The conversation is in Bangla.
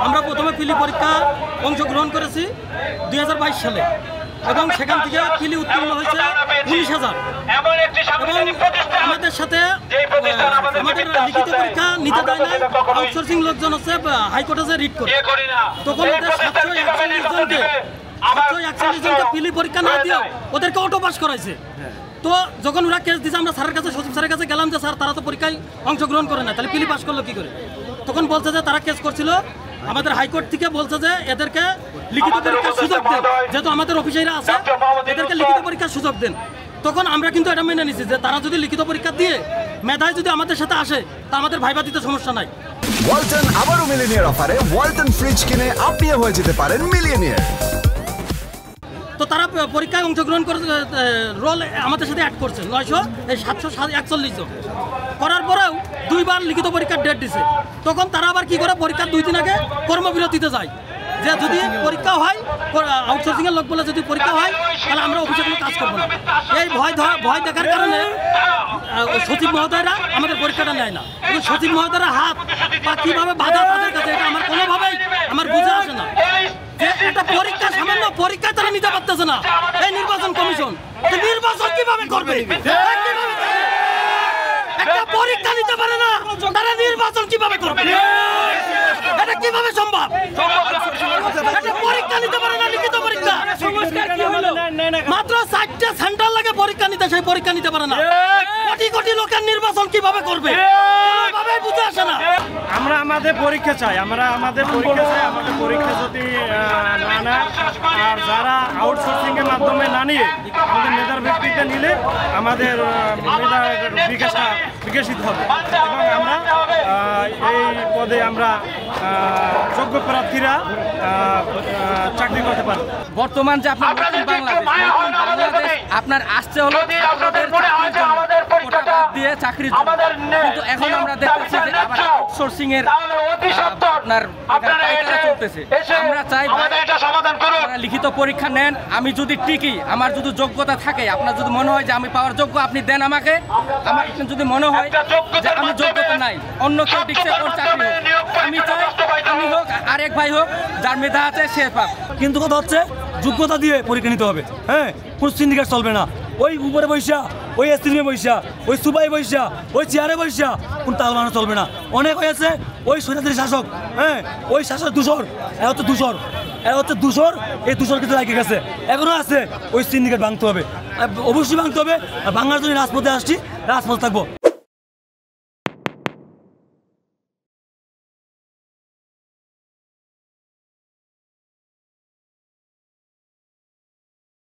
আমরা প্রথমে পিলি পরীক্ষা অংশগ্রহণ করেছি 2022 সালে এবং সেখান থেকে পিলি উত্তীর্ণ হয়েছে 19,000 এবং আমাদের সাথে আমাদের লিখিত পরীক্ষা নিতে দেয় না। আউটসোর্সিং লোকজন হচ্ছে হাইকোর্টে যে রিট করে, তখন ওদের 741 জনকে পিলি পরীক্ষা না দিয়ে ওদেরকে অটো পাস করাইছে। তো যখন ওরা কেস দিয়েছে আমরা স্যারের কাছে, সচিব স্যারের কাছে গেলাম যে স্যার তারা তো পরীক্ষায় অংশগ্রহণ করে না, তাহলে পিলি পাস করলো কী করে? তখন বলছে যে তারা কেস করছিল, আমাদের হাইকোর্ট থেকে বলছে যে এদেরকে লিখিত পরীক্ষার সুযোগ দেন, যেহেতু আমাদের অফিসাররা আছে এদেরকে লিখিত পরীক্ষার সুযোগ দেন। তখন আমরা কিন্তু এটা মেনে নিছি যে তারা যদি লিখিত পরীক্ষা দিয়ে মেধায় যদি আমাদের সাথে আসে তা আমাদের ভাইবা দিতে সমস্যা নাই। ওয়ালটন আবারও মিলিয়নিয়ার অফারে ওয়ালটন ফ্রিজ কিনে আপনিও হয়ে যেতে পারেন মিলিয়নিয়ার। তো তারা পরীক্ষায় অংশগ্রহণ করে রোল আমাদের সাথে অ্যাড করছে 741 জন। করার পরেও 2 বার লিখিত পরীক্ষার ডেট দিছে। তখন তারা আবার কি করে পরীক্ষার 2 দিন আগে কর্মবিরতিতে যায়, যে যদি পরীক্ষা হয় আউটসোর্সিংয়ের লোক বলে যদি পরীক্ষা হয় তাহলে আমরা অফিসে কোনো কাজ করবো না। এই ভয় দেখার কারণে সচিব মহোদয়রা আমাদের পরীক্ষাটা নেয় না। কিন্তু সচিব মহোদয়রা হাত বা কীভাবে বাধা তাদের কাছে এটা আমার কোনোভাবেই আমার বুঝে আসে না। একটা পরীক্ষা সামান্য পরীক্ষায় তারা নিতে পারতেছে না। এই নির্বাচন কমিশন নির্বাচন কিভাবে করবে? একটা পরীক্ষা নিতে পারে না, তারা নির্বাচন কিভাবে করবে? এটা কিভাবে সম্ভব? একটা পরীক্ষা নিতে পারে না, লিখিত পরীক্ষা মাত্র 4টা সেন্টার লাগে পরীক্ষা নিতে, সেই পরীক্ষা নিতে পারে না। কোটি কোটি লোকের নির্বাচন কিভাবে করবে? বুঝে আসে না। আমরা আমাদের পরীক্ষা চাই, আমাদের পরীক্ষা যদি না নেয় আর যারা আউটসোর্সিং এর মাধ্যমে না নিয়ে আমাদের মেধার ভিত্তিতে নিলে আমাদের মেধা বিকশিত হবে এবং আমরা এই পদে আমরা যোগ্য প্রার্থীরা চাকরি করতে পারব। বর্তমান যে আপনার বাংলাদেশ আপনার আসছে হলো দিয়ে চাকরি, কিন্তু এখন আমরা দেখতেছি যে আবার আউটসোর্সিং এর আপনার চলতেছে। আমরা চাই লিখিত পরীক্ষা নেন, আমি যদি টিকি, আমার যদি যোগ্যতা থাকে, আপনার যদি মনে হয় যে আমি পাওয়ার যোগ্য আপনি দেন আমাকে। আমার যদি মনে হয় যে আমি যোগ্যতা নাই, অন্য কেউ টিকছে ওর চাকরি হোক, আমি চাই আমি হোক আর এক ভাই হোক, যার মেধা আছে সে পাক। কিন্তু কথা হচ্ছে যোগ্যতা দিয়ে পরীক্ষা নিতে হবে। হ্যাঁ, কোন সিন্ডিকেট চলবে না। ওই উপরে বৈশা, ওই স্ত্রী বৈশা, ওই সুবাই বৈশা, ওই চেয়ারে বৈশা কোন তাল বানানো চলবে না। অনেক হয়েছে ওই স্বৈরাচারী শাসক, হ্যাঁ ওই শাসক দূষর, এরা হচ্ছে দূষর, এই দূষর কিন্তু লাগিয়ে গেছে, এখনো আছে। ওই সিন্ডিকেট ভাঙতে হবে, অবশ্যই ভাঙতে হবে। আর বাংলার জন্য রাজপথে আসছি, রাজপথে থাকবো।